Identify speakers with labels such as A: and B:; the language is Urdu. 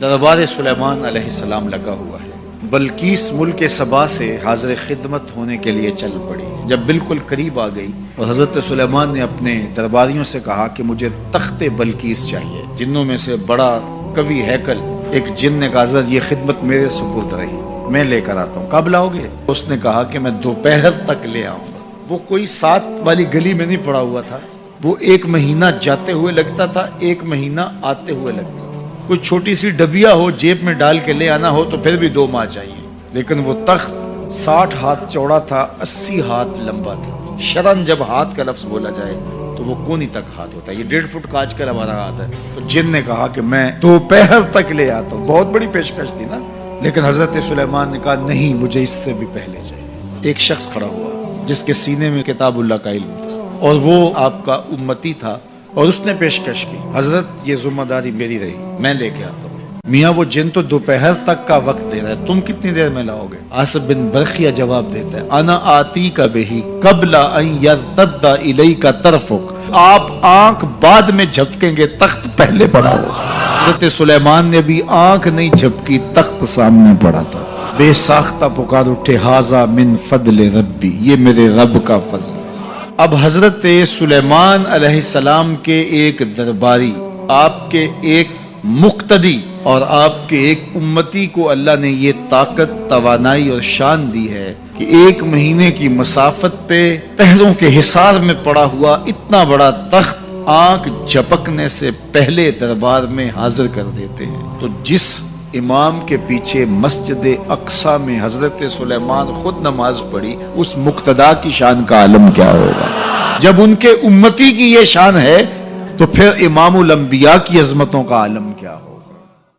A: دربار سلیمان علیہ السلام لگا ہوا ہے۔ بلقیس ملک سبا سے حاضر خدمت ہونے کے لیے چل پڑی۔ جب بالکل قریب آ گئی اور حضرت سلیمان نے اپنے درباریوں سے کہا کہ مجھے تخت بلقیس چاہیے۔ جنوں میں سے بڑا قوی ہیکل ایک جن نے کہا حضرت یہ خدمت میرے سپرد رہی، میں لے کر آتا ہوں، کب لاؤ گے؟ اس نے کہا کہ میں دوپہر تک لے آؤں گا۔ وہ کوئی 7 والی گلی میں نہیں پڑا ہوا تھا، وہ 1 مہینہ جاتے ہوئے لگتا تھا، 1 مہینہ آتے ہوئے لگتا تھا۔ کوئی چھوٹی سی ڈبیا ہو جیب میں ڈال کے لے آنا ہو تو پھر بھی 2 ماہ چاہیے، لیکن وہ تخت 60 ہاتھ چوڑا تھا، 80 ہاتھ لمبا تھا۔ شرن جب ہاتھ کا لفظ بولا جائے تو وہ کونی تک ہاتھ ہوتا ہے، یہ 1.5 فٹ کاج کر ہمارا ہاتھ ہے۔ تو جن نے کہا کہ میں دوپہر تک لے آتا ہوں، بہت بڑی پیشکش تھی نا، لیکن حضرت سلیمان نے کہا نہیں، مجھے اس سے بھی پہلے چاہیے۔ ایک شخص کھڑا ہوا جس کے سینے میں کتاب اللہ کا علم تھا اور وہ آپ کا امتی تھا، اور اس نے پیشکش کی، حضرت یہ ذمہ داری میری رہی، میں لے کے آتا ہوں۔ میاں وہ جن تو دوپہر تک کا وقت دے رہا ہے، تم کتنی دیر میں لاؤ گے؟ عاصب بن برقیہ جواب دیتا ہے، انا آتی کا بہی قبل ان یرتد الیک طرفک، آپ آنکھ بعد میں جھپکیں گے، تخت پہلے پڑا ہوا۔ حضرت سلیمان نے بھی آنکھ نہیں جھپکی، تخت سامنے پڑا تھا۔ بے ساختہ پکار اٹھے، ھذا من فضل ربی، یہ میرے رب کا فضل۔ اب حضرت سلیمان علیہ السلام کے ایک درباری، آپ کے ایک مقتدی اور آپ کے ایک امتی کو اللہ نے یہ طاقت، توانائی اور شان دی ہے کہ 1 مہینے کی مسافت پہ پہروں کے حصار میں پڑا ہوا اتنا بڑا تخت آنکھ جھپکنے سے پہلے دربار میں حاضر کر دیتے ہیں۔ تو جس امام کے پیچھے مسجد اقصی میں حضرت سلیمان خود نماز پڑھی، اس مقتدا کی شان کا عالم کیا ہوگا؟ جب ان کے امتی کی یہ شان ہے تو پھر امام الانبیاء کی عظمتوں کا عالم